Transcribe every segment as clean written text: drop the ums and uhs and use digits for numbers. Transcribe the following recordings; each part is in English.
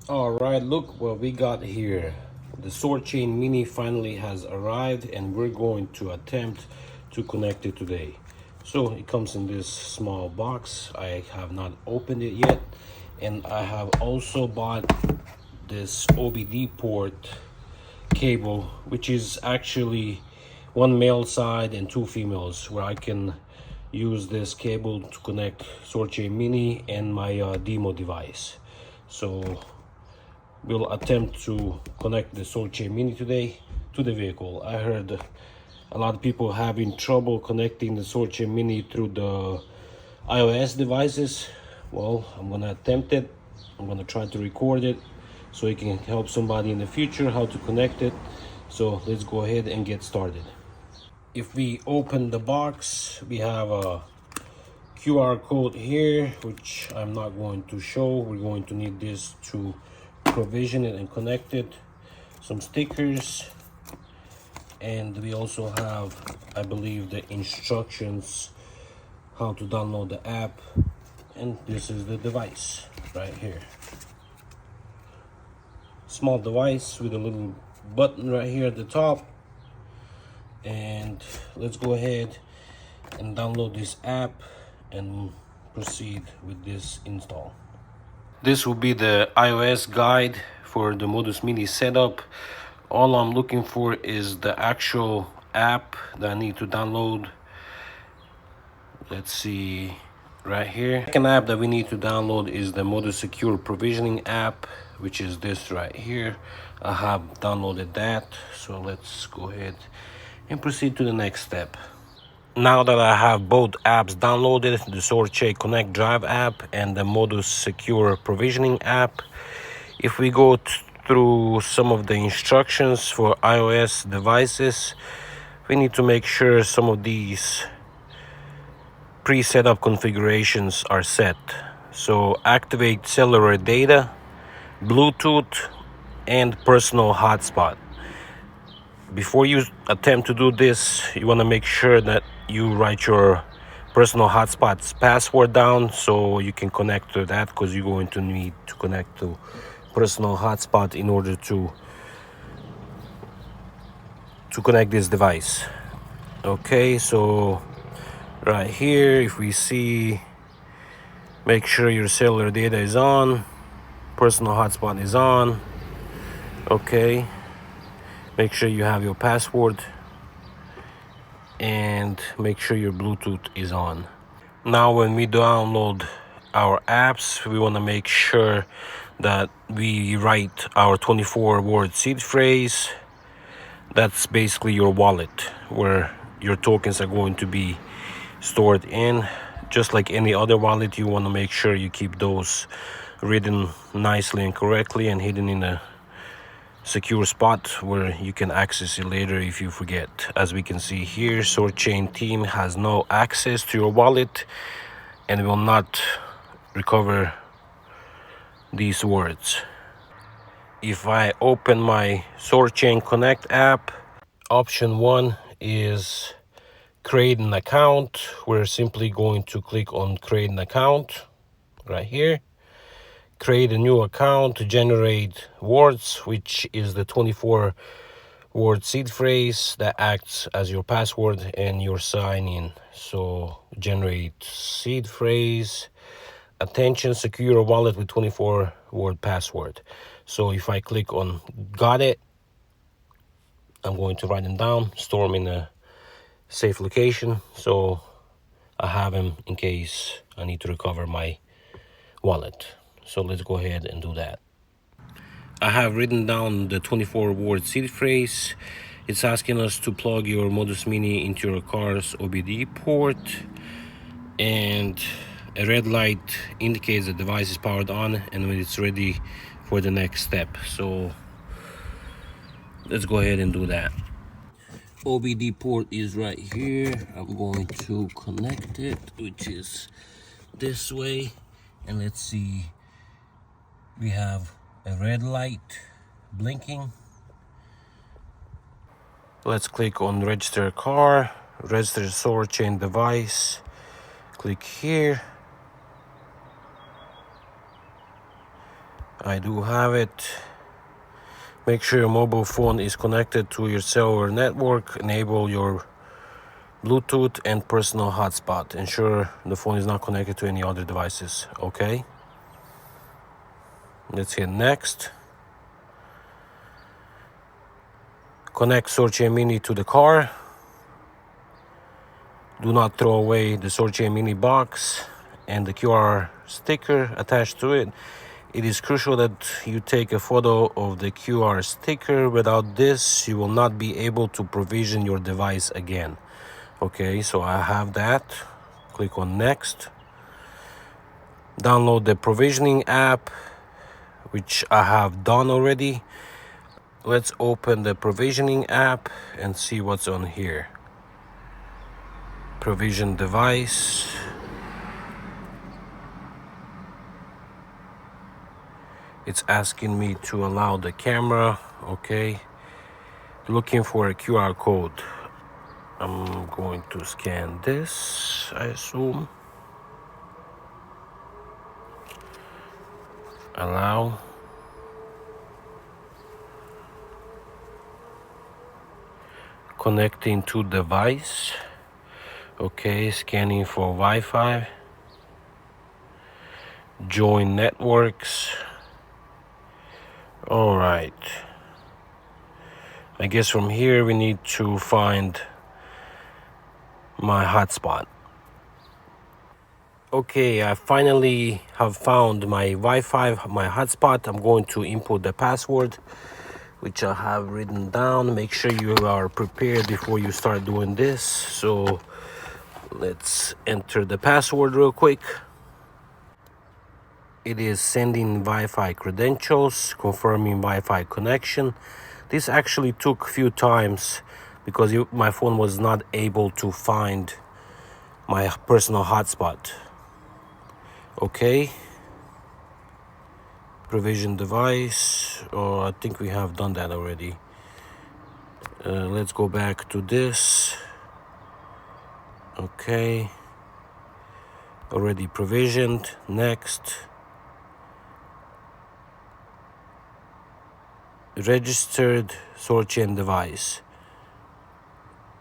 All right, look what we got here. The SOARCHAIN Mini finally has arrived, and we're going to attempt to connect it today. So it comes in this small box. I have not opened it yet, and I have also bought this OBD port cable, which is actually one male side and two females, where I can use this cable to connect SOARCHAIN Mini and my demo device. So we'll attempt to connect the SOARCHAIN Mini today to the vehicle. I heard a lot of people having trouble connecting the SOARCHAIN Mini through the iOS devices. Well, I'm gonna attempt it. I'm gonna try to record it so it can help somebody in the future how to connect it. So let's go ahead and get started. If we open the box, we have a QR code here, which I'm not going to show. We're going to need this to provision it and connect it. Some stickers, and we also have, I believe, the instructions how to download the app, and this is the device right here. Small device with a little button right here at the top. And let's go ahead and download this app and proceed with this install. This will be the iOS guide for the MOTUS Mini setup. All I'm looking for is the actual app that I need to download. Let's see right here. The second app that we need to download is the MOTUS Secure Provisioning app, which is this right here. I have downloaded that, so let's go ahead and proceed to the next step. Now that I have both apps downloaded, the SOARCHAIN Connect Drive app and the MOTUS Secure Provisioning app, if we go through some of the instructions for iOS devices, we need to make sure some of these pre-set up configurations are set. So activate cellular data, Bluetooth, and personal hotspot. Before you attempt to do this, you want to make sure that you write your personal hotspot's password down so you can connect to that, because you're going to need to connect to personal hotspot in order to connect this device. Okay, so right here, if we see, make sure your cellular data is on, personal hotspot is on. Okay, make sure you have your password, and make sure your Bluetooth is on. Now when we download our apps, we want to make sure that we write our 24-word seed phrase. That's basically your wallet, where your tokens are going to be stored in. Just like any other wallet, you want to make sure you keep those written nicely and correctly and hidden in a secure spot where you can access it later if you forget. As we can see here, SOARCHAIN team has no access to your wallet and will not recover these words. If I open my SOARCHAIN Connect app, option 1 is create an account. We're simply going to click on create an account right here. Create a new account to generate words, which is the 24-word seed phrase that acts as your password and your sign in. So generate seed phrase, attention, secure wallet with 24-word password. So if I click on got it, I'm going to write them down, store them in a safe location, so I have them in case I need to recover my wallet. So let's go ahead and do that. I have written down the 24-word seed phrase. It's asking us to plug your MOTUS Mini into your car's OBD port, and a red light indicates the device is powered on and when it's ready for the next step. So let's go ahead and do that. OBD port is right here. I'm going to connect it, which is this way, and let's see, we have a red light blinking. Let's click on register car, register SOARCHAIN device, click here. I do have it. Make sure your mobile phone is connected to your cellular network. Enable your Bluetooth and personal hotspot. Ensure the phone is not connected to any other devices. Okay. Let's hit next. Connect SOARCHAIN Mini to the car. Do not throw away the SOARCHAIN Mini box and the QR sticker attached to it. It is crucial that you take a photo of the QR sticker. Without this, you will not be able to provision your device again. Okay, so I have that. Click on next. Download the provisioning app, which I have done already. Let's open the provisioning app and see what's on here. Provision device. It's asking me to allow the camera. Okay. Looking for a QR code. I'm going to scan this, I assume. Allow. Connecting to device. Okay, scanning for Wi-Fi. Join networks. All right. I guess from here we need to find my hotspot. Okay, I finally have found my Wi-Fi, my hotspot. I'm going to input the password, which I have written down. Make sure you are prepared before you start doing this. So let's enter the password real quick. It is sending Wi-Fi credentials, confirming Wi-Fi connection. This actually took a few times because my phone was not able to find my personal hotspot. Okay. Provision device. Oh, I think we have done that already. Let's go back to this. Okay. Already provisioned. Next. Registered SOARCHAIN device.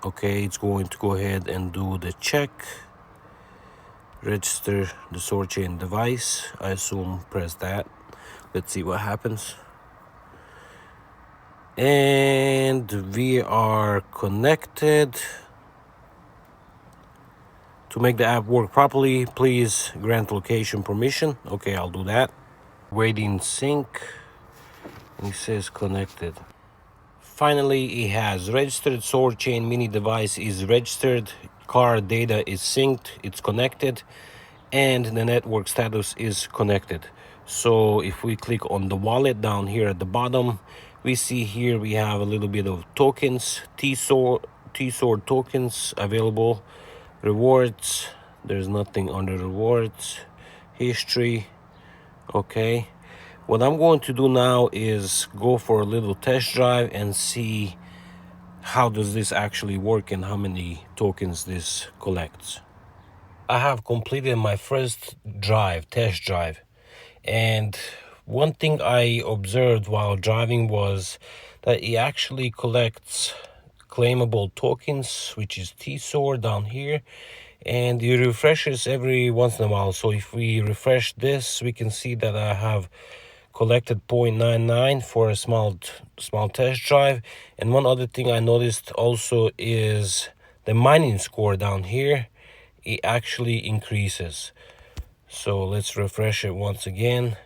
Okay, it's going to go ahead and do the check. Register the SOARCHAIN device. I assume press that. Let's see what happens. And we are connected. To make the app work properly, please grant location permission. Okay, I'll do that. Waiting sync. It says connected. Finally, it has registered. SOARCHAIN Mini device is registered. Car data is synced. It's connected. And the network status is connected. So if we click on the wallet down here at the bottom, we see here we have a little bit of tokens, SOAR tokens available. Rewards, there's nothing under rewards. History. Okay, what I'm going to do now is go for a little test drive and see how does this actually work and how many tokens this collects. I have completed my first test drive, and one thing I observed while driving was that it actually collects claimable tokens, which is SOAR down here, and it refreshes every once in a while. So if we refresh this, we can see that I have collected 0.99 for a small test drive. And one other thing I noticed also is the mining score down here. It actually increases. So let's refresh it once again.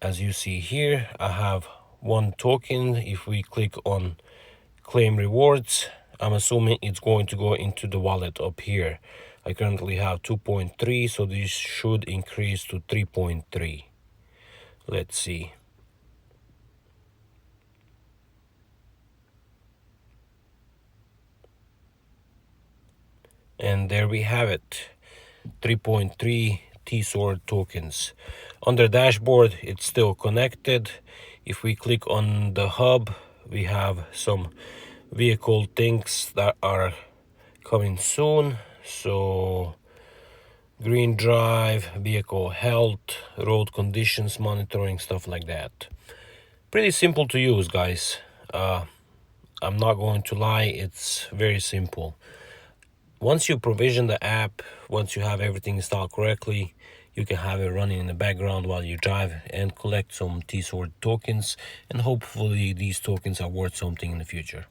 As you see here, I have 1 token. If we click on claim rewards, I'm assuming it's going to go into the wallet up here. I currently have 2.3, so this should increase to 3.3. Let's see. And there we have it, 3.3 SOAR tokens. On the dashboard, it's still connected. If we click on the hub, we have some vehicle things that are coming soon. So green drive, vehicle health, road conditions monitoring, stuff like that. Pretty simple to use, guys. I'm not going to lie, it's very simple. Once you provision the app, once you have everything installed correctly, you can have it running in the background while you drive and collect some SOAR tokens, and hopefully these tokens are worth something in the future.